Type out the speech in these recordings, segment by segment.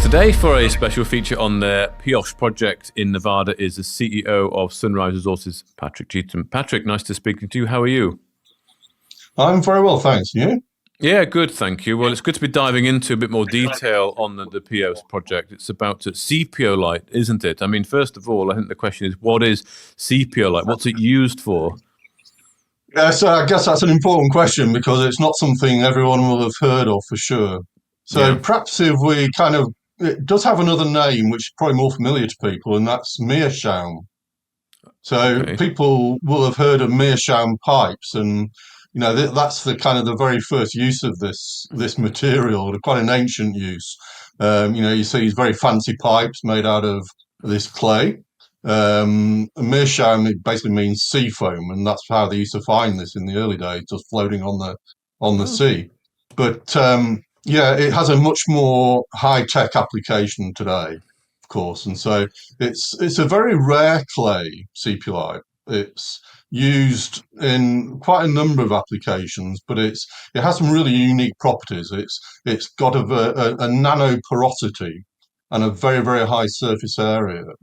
Today, for a special feature on the Pioche project in Nevada, is the CEO of Sunrise Resources, Patrick Cheetham. Patrick, nice to speak to you. How are you? I'm very well, thanks. You? Yeah, good, thank you. Well, it's good to be diving into a bit more detail on the Pioche project. It's about Sepiolite, isn't it? I mean, first of all, I think the question is, what is Sepiolite? What's it used for? Yeah, so I guess that's an important question because it's not something everyone will have heard of for sure. So Yeah, perhaps if we it does have another name which is probably more familiar to people, and that's meerschaum. So okay. people will have heard of meerschaum pipes, and that's the kind of the very first use of this material, quite an ancient use. You see these very fancy pipes made out of this clay. Meerschaum, it basically means sea foam, and that's how they used to find this in the early days, just floating on the Oh, sea. But yeah, it has a much more high tech application today, of course, and so it's a very rare clay, Sepiolite. It's used in quite a number of applications, but it has some really unique properties. It's got a nano porosity and a very, very high surface area. okay.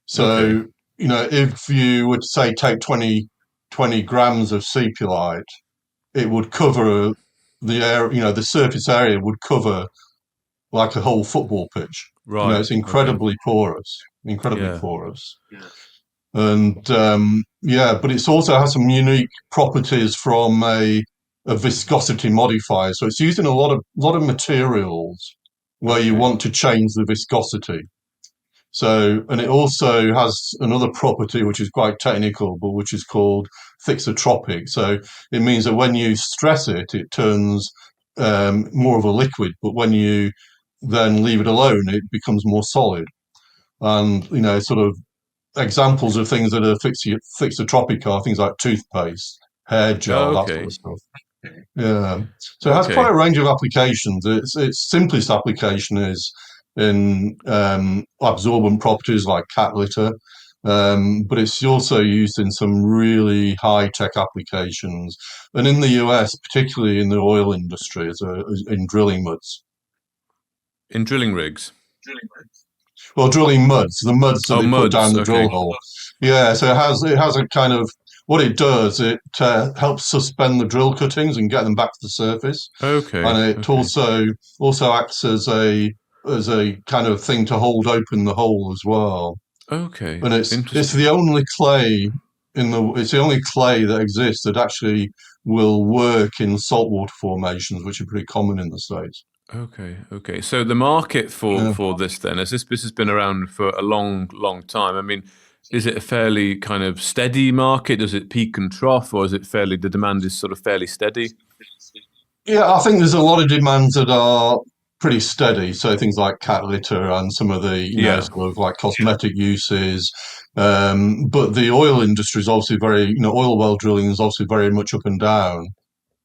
So, if you would say take 20 grams of Sepiolite, it would cover the air, the surface area would cover like a whole football pitch. Right, It's okay. incredibly Yeah. porous. And yeah, but it's also has some unique properties from a viscosity modifier. So it's used in a lot of materials where you Okay. want to change the viscosity. So, and it also has another property which is quite technical, but which is called thixotropic. So it means that when you stress it, it turns more of a liquid, but when you then leave it alone, it becomes more solid. And, sort of examples of things that are thixotropic are things like toothpaste, hair Oh, gel, that sort of okay. stuff. Yeah. So it has quite Okay. a range of applications. Its simplest application is in absorbent properties like cat litter, but it's also used in some really high tech applications, and in the US, particularly in the oil industry, in drilling muds. In drilling rigs. Well, drilling muds, the muds that Oh, they put down muds. the drill Okay. hole. Yeah, so it has a kind of what it does. It helps suspend the drill cuttings and get them back to the surface, Okay. and it Okay. also acts as a kind of thing to hold open the hole as well. Okay. And it's Interesting. the only clay it's the only clay that exists that actually will work in saltwater formations, which are pretty common in the States. Okay. Okay. So the market for Yeah. this then, has this has been around for a long time? I mean, is it a fairly kind of steady market? Does it peak and trough, or is it fairly the demand is sort of fairly steady? Yeah, I think there's a lot of demands that are pretty steady. So things like cat litter and some of the, Yeah. sort of like cosmetic uses. But the oil industry is obviously oil well drilling is obviously very much up and down.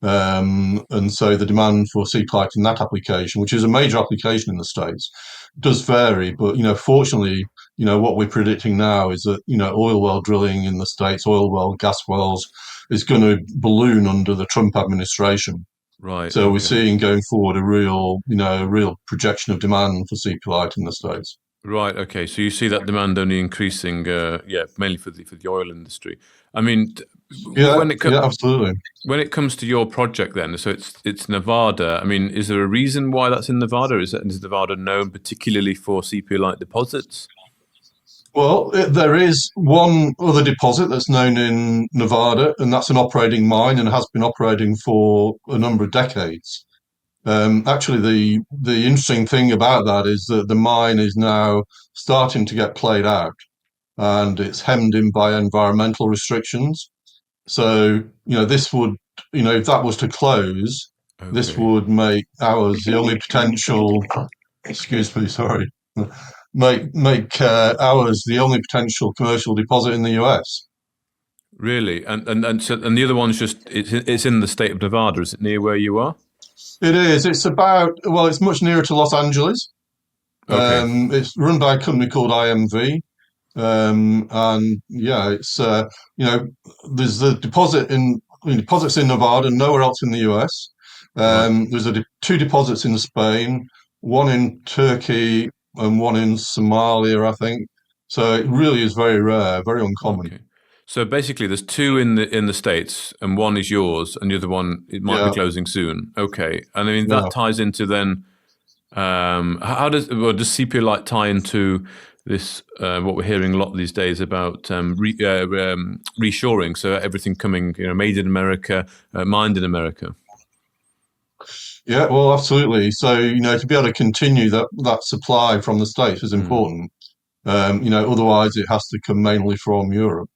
And so the demand for sea pipe in that application, which is a major application in the States, does vary. But, fortunately, what we're predicting now is that, oil well drilling in the States, oil well, gas wells, is going to balloon under the Trump administration. Right. So we're Okay. seeing going forward a real projection of demand for Sepiolite in the States. Right. Okay. So you see that demand only increasing, yeah, mainly for the oil industry. I mean, Yeah, when it yeah, absolutely. when it comes to your project, then, so it's Nevada. I mean, is there a reason why that's in Nevada? Is Nevada known particularly for CPO-like deposits? Well, there is one other deposit that's known in Nevada, and that's an operating mine and has been operating for a number of decades. Actually, the interesting thing about that is that the mine is now starting to get played out, and it's hemmed in by environmental restrictions. So, this would, if that was to close, this Okay. would make ours the only potential, excuse me, sorry, make ours the only potential commercial deposit in the US. Really? And the other one's just it's in the state of Nevada. Is it near where you are? It is. It's much nearer to Los Angeles. Okay. It's run by a company called IMV. And yeah, you know, there's the deposits in Nevada, nowhere else in the US. Right. There's two deposits in Spain, one in Turkey, and one in Somalia, I think. So it really is very rare, very uncommon. Okay. So basically, there's two in the States, and one is yours, and the other one it might be Yeah, closing soon. Okay, and I mean that yeah. ties into then. How does CPO-Lite tie into this? What we're hearing a lot these days about reshoring. So everything coming, made in America, mined in America. Yeah, well, absolutely. So, to be able to continue that supply from the States is Mm. important. Otherwise it has to come mainly from Europe.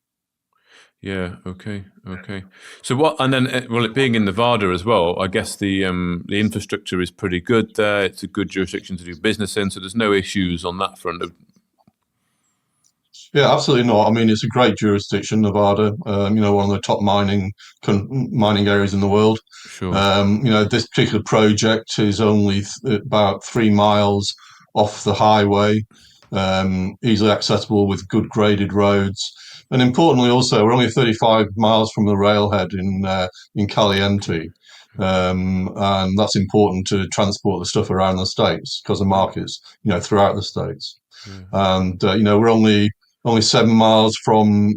Yeah. Okay. Okay. So what? And then, well, it being in Nevada as well, I guess the infrastructure is pretty good there. It's a good jurisdiction to do business in, so there's no issues on that front. Yeah, absolutely not. I mean, it's a great jurisdiction, Nevada. One of the top mining areas in the world. Sure. This particular project is only about 3 miles off the highway, easily accessible with good graded roads. And importantly, also, we're only 35 miles from the railhead in Okay. Caliente. Okay. And that's important to transport the stuff around the states because the markets, throughout the states. Yeah. And we're only 7 miles from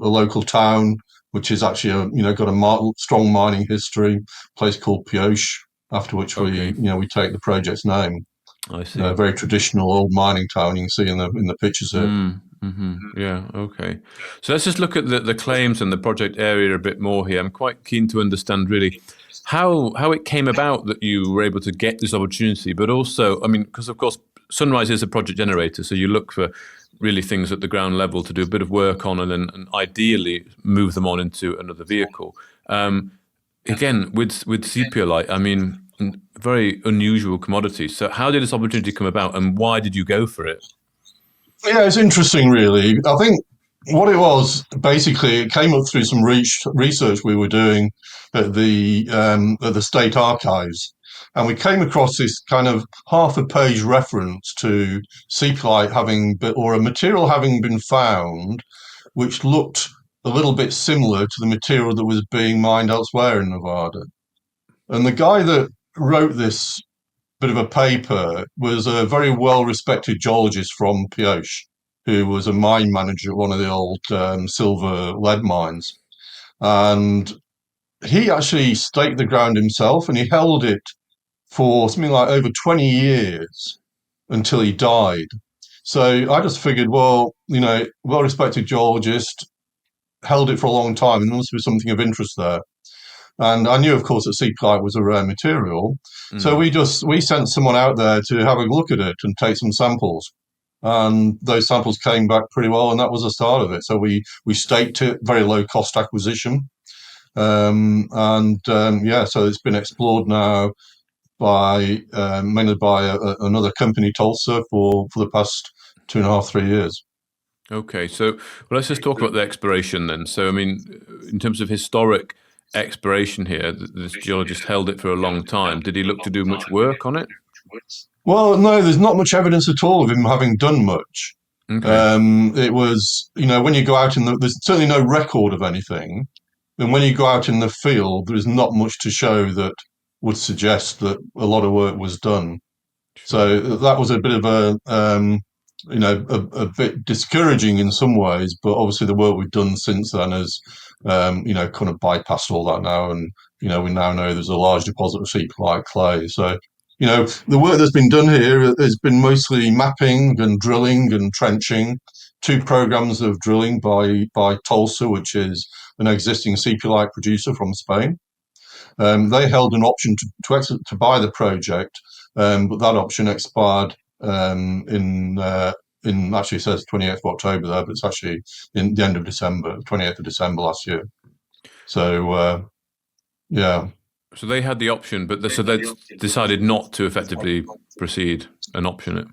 a local town, which is actually got a strong mining history. A place called Pioche, after which Okay. we take the project's name. I A see. very traditional old mining town. You can see in the pictures here. Yeah. Okay. So let's just look at the claims and the project area a bit more here. I'm quite keen to understand really how it came about that you were able to get this opportunity, but also, I mean, because of course Sunrise is a project generator, so you look for really things at the ground level to do a bit of work on, and then and ideally move them on into another vehicle. Um, Again, with Sepiolite, I mean, very unusual commodity. So how did this opportunity come about, and why did you go for it? Yeah, it's interesting, really. I think what it was basically it came up through some research we were doing at the state archives, and we came across this kind of half a page reference to seepulite or a material having been found, which looked a little bit similar to the material that was being mined elsewhere in Nevada. And the guy that wrote this bit of a paper was a very well respected geologist from Pioche, who was a mine manager at one of the old silver lead mines. And he actually staked the ground himself and he held it for something like over 20 years until he died. So I just figured, well, well respected geologist, held it for a long time, and there must be something of interest there. And I knew, of course, that seepulite was a rare material. So Mm. we sent someone out there to have a look at it and take some samples. And those samples came back pretty well, and that was the start of it. So we staked it, very low cost acquisition. Yeah, so it's been explored now by mainly by another company, Tulsa, for the past 2.5, 3 years. Okay, so well, let's just talk about the exploration then. So, I mean, in terms of historic exploration here, this geologist held it for a long time. Did he look to do much work on it? Well, no, there's not much evidence at all of him having done much. Okay, It was, when you go out there's certainly no record of anything. And when you go out in the field, there's not much to show that would suggest that a lot of work was done. sure. So that was a bit of a bit discouraging in some ways, but obviously the work we've done since then has, kind of bypassed all that now. And, we now know there's a large deposit of seep-like clay. So, the work that's been done here has been mostly mapping and drilling and trenching. 2 programs of drilling by Tulsa, which is an existing seep-like producer from Spain. They held an option to buy the project, but that option expired in actually it says 28th of October there, but it's actually in the end of December, 28th of December last year. So yeah, So they had the option, but so they decided not to effectively proceed and option it.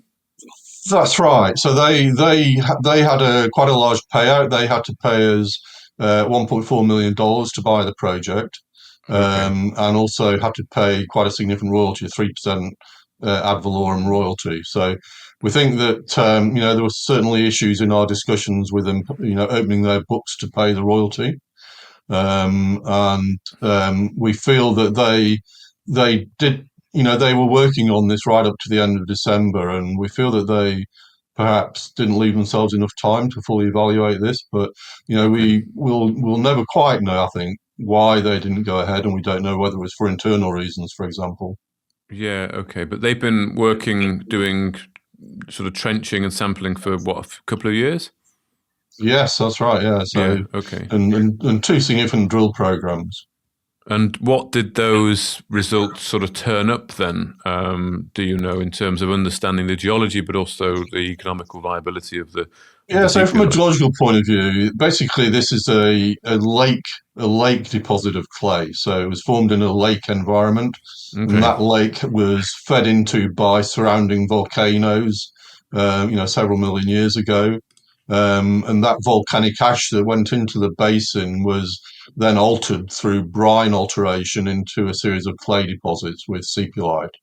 that's right. So they had quite a large payout. They had to pay us $1.4 million to buy the project. Okay, And also had to pay quite a significant royalty, 3% ad valorem royalty. So we think that there were certainly issues in our discussions with them, opening their books to pay the royalty, and we feel that they did they were working on this right up to the end of December, and we feel that they perhaps didn't leave themselves enough time to fully evaluate this. But Okay. we'll never quite know, I think, why they didn't go ahead, and we don't know whether it was for internal reasons, for example. Yeah. Okay. But they've been working, doing sort of trenching and sampling for what, a couple of years? Yes, that's right. Yeah. Yeah. So, Okay. and two significant drill programs. And what did those results sort of turn up then? Do you know, in terms of understanding the geology, but also the economical viability of the Yeah, so from a sepiolite? geological point of view, basically this is a lake deposit of clay. So it was formed in a lake environment, and Okay. that lake was fed into by surrounding volcanoes, several million years ago. And that volcanic ash that went into the basin was then altered through brine alteration into a series of clay deposits with sepiolite.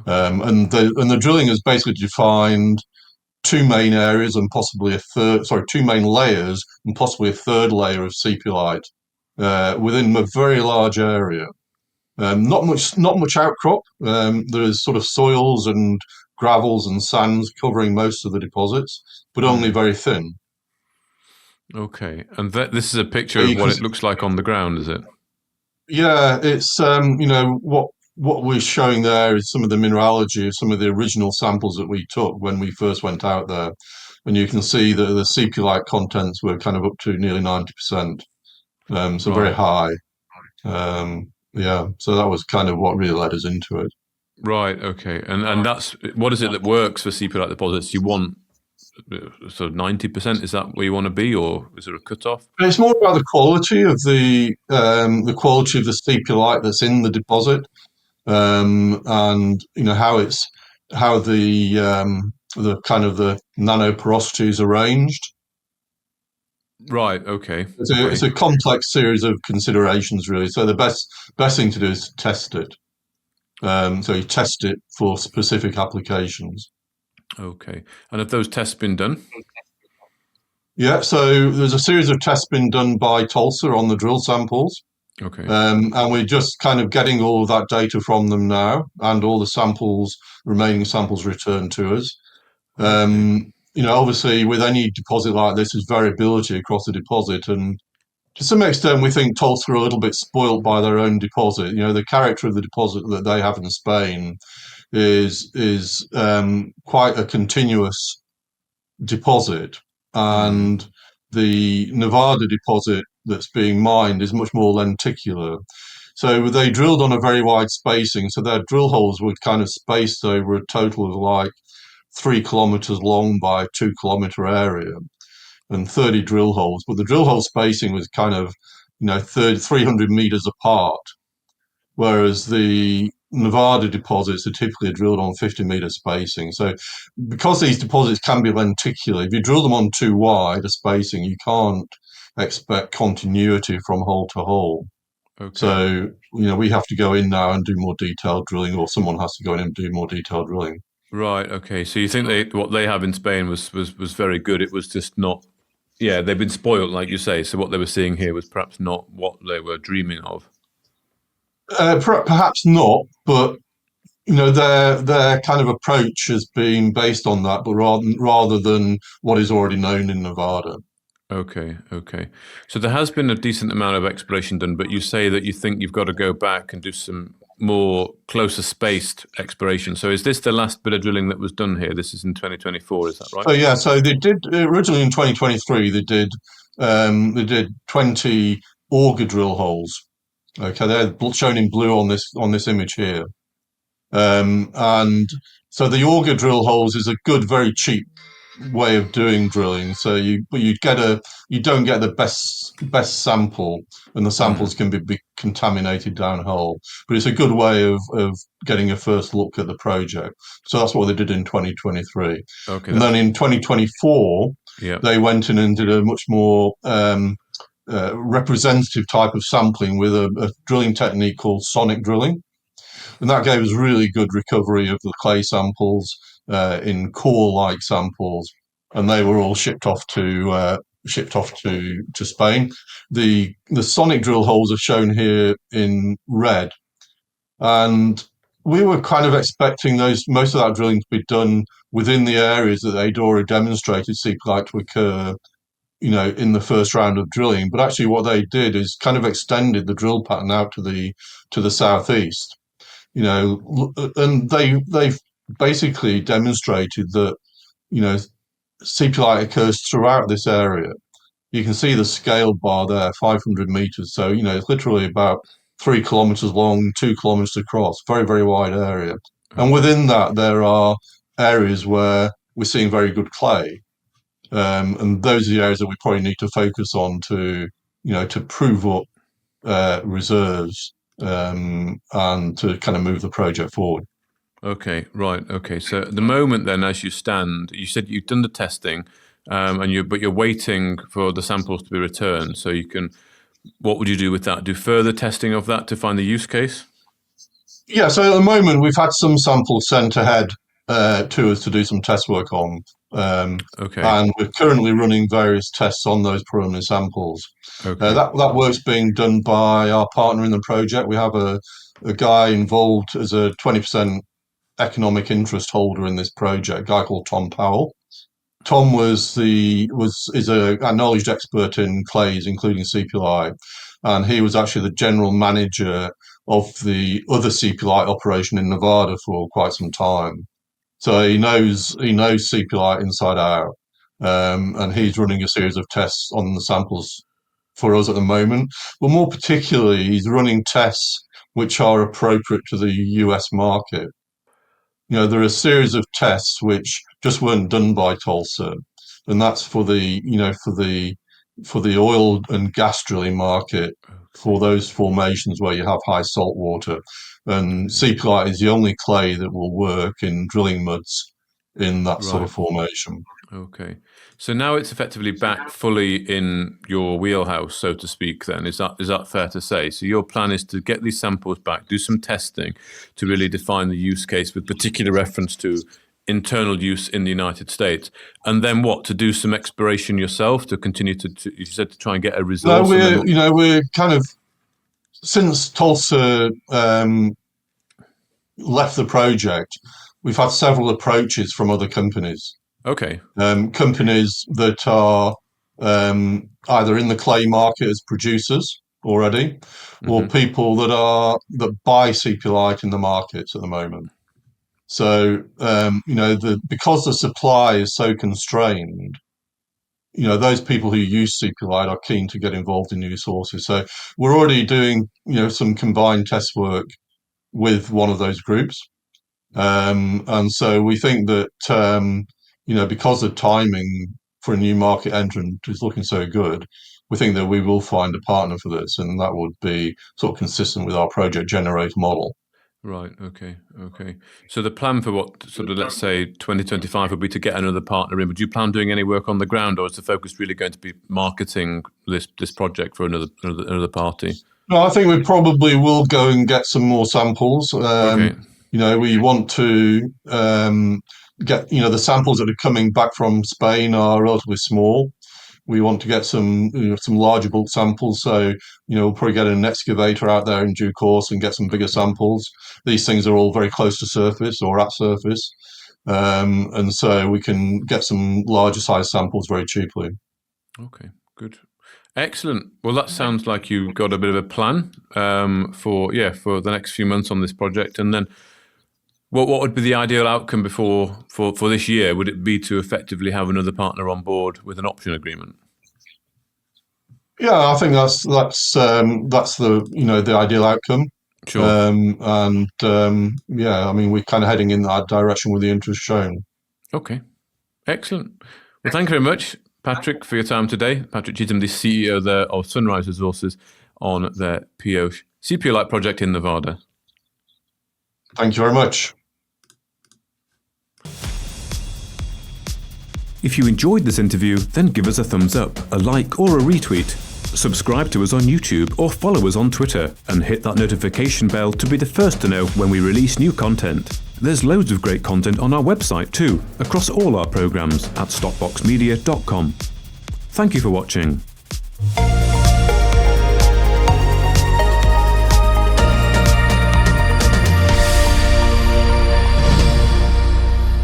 Okay. And the drilling has basically defined two main areas and possibly a third, sorry, two main layers and possibly a third layer of sepiolite within a very large area. Not much outcrop. There's sort of soils and gravels and sands covering most of the deposits, but only Mm. very thin. Okay. And this is a So picture of you what can, it looks like on the ground, is it? yeah, it's what we're showing there is some of the mineralogy of some of the original samples that we took when we first went out there, and you can see that the sepiolite contents were kind of up to nearly 90%, so very Right. high. Yeah, so that was kind of what really led us into it. Right. Okay. And that's what is it that works for sepiolite deposits? You want sort of 90%? Is that where you want to be, or is there a cutoff? But it's more about the quality of the sepiolite that's in the deposit, and how the kind of the nanoporosity is arranged. Right. Okay. It's Okay. a complex series of considerations, really. So the best thing to do is to test it. So you test it for specific applications. Okay. And have those tests been done? Yeah, so there's a series of tests been done by Tulsa on the drill samples, Okay. and we're just kind of getting all of that data from them now, and all the remaining samples returned to us. Okay. Obviously, with any deposit like this, there's variability across the deposit, and to some extent, we think Tulsa are a little bit spoilt by their own deposit. The character of the deposit that they have in Spain is quite a continuous deposit, Hmm. and the Nevada deposit that's being mined is much more lenticular. So they drilled on a very wide spacing. So their drill holes were kind of spaced over a total of like 3 kilometers long by 2 kilometer area and 30 drill holes. But the drill hole spacing was kind of, 300 meters apart, whereas the Nevada deposits are typically drilled on 50-meter spacing. So, because these deposits can be lenticular, if you drill them on too wide a spacing, you can't expect continuity from hole to hole. Okay. So, we have to go in now and do more detailed drilling, or someone has to go in and do more detailed drilling. Right. Okay. So you think what they have in Spain was very good. It was just not. Yeah, they've been spoiled, like you say. So what they were seeing here was perhaps not what they were dreaming of. Perhaps not, but their kind of approach has been based on that, but rather than what is already known in Nevada. Okay. Okay. So there has been a decent amount of exploration done, but you say that you think you've got to go back and do some more closer spaced exploration. So is this the last bit of drilling that was done here? This is in 2024. Is that right? So yeah, so they did originally in 2023. They did 20 auger drill holes. Okay, they're shown in blue on this image here. And so the auger drill holes is a good, very cheap way of doing drilling. So you don't get the best sample, and the samples Hmm. can be contaminated downhole. But it's a good way of getting a first look at the project. So that's what they did in 2023, Okay. and then That's in 2024 yeah. they went in and did a much more representative type of sampling with a drilling technique called sonic drilling, and that gave us really good recovery of the clay samples in core-like samples, and they were all shipped off to Spain. The sonic drill holes are shown here in red, and we were kind of expecting most of that drilling to be done within the areas that they'd already demonstrated seepulite to occur, in the first round of drilling. But actually, what they did is kind of extended the drill pattern out to the southeast. And they've basically demonstrated that seepulite occurs throughout this area. You can see the scale bar there, 500 meters. So it's literally about 3 kilometers long, 2 kilometers across. Very, very wide area. And within that, there are areas where we're seeing very good clay. And those are the areas that we probably need to focus on to prove up reserves and to kind of move the project forward. Okay, right. Okay, so at the moment, then, as you stand, you said you've done the testing, but you're waiting for the samples to be returned. So you can. What would you do with that? Do further testing of that to find the use case? Yeah. So at the moment, we've had some samples sent ahead to us to do some test work on. Okay. And we're currently running various tests on those preliminary samples. Okay. That work's being done by our partner in the project. We have a guy involved as a 20% economic interest holder in this project, a guy called Tom Powell. Tom is a acknowledged expert in clays, including seepulite, and he was actually the general manager of the other seepulite operation in Nevada for quite some time. So he knows seepulite inside out, and he's running a series of tests on the samples for us at the moment. But more particularly, he's running tests which are appropriate to the US market. There are a series of tests which just weren't done by Tulsa, and that's for the oil and gas drilling market, for those formations where you have high salt water. And seepulite is the only clay that will work in drilling muds in that sort of formation. Okay. So now it's effectively back fully in your wheelhouse, so to speak, then. Is that fair to say? So your plan is to get these samples back, do some testing to really define the use case with particular reference to internal use in the United States. And then what? To do some exploration yourself, to continue to you said, to try and get a resource? No, we're kind of, since Tulsa left the project, we've had several approaches from other companies. Okay. Companies that are either in the clay market as producers already, or people that buy seepulite in the markets at the moment. So because the supply is so constrained, those people who use seepulite are keen to get involved in new sources. So we're already doing some combined test work with one of those groups, and so we think that because the timing for a new market entrant is looking so good, we think that we will find a partner for this, and that would be sort of consistent with our project generator model. Right. Okay. So the plan for what sort of, let's say, 2025 would be to get another partner in. Would you plan doing any work on the ground, or is the focus really going to be marketing this project for another party? No, I think we probably will go and get some more samples. Okay. We want to get, the samples that are coming back from Spain are relatively small. We want to get some larger bulk samples. So, we'll probably get an excavator out there in due course and get some bigger samples. These things are all very close to surface or at surface. And so we can get some larger size samples very cheaply. Okay, good. Excellent. Well, that sounds like you've got a bit of a plan for the next few months on this project. And then what would be the ideal outcome for this year? Would it be to effectively have another partner on board with an option agreement? Yeah, I think that's the the ideal outcome. Sure. We're kind of heading in that direction with the interest shown. Okay, excellent. Well, thank you very much, Patrick, for your time today. Patrick Cheetham, the CEO there of Sunrise Resources, on their Pioche Sepiolite project in Nevada. Thank you very much. If you enjoyed this interview, then give us a thumbs up, a like or a retweet. Subscribe to us on YouTube or follow us on Twitter and hit that notification bell to be the first to know when we release new content. There's loads of great content on our website too, across all our programs at stockboxmedia.com. Thank you for watching.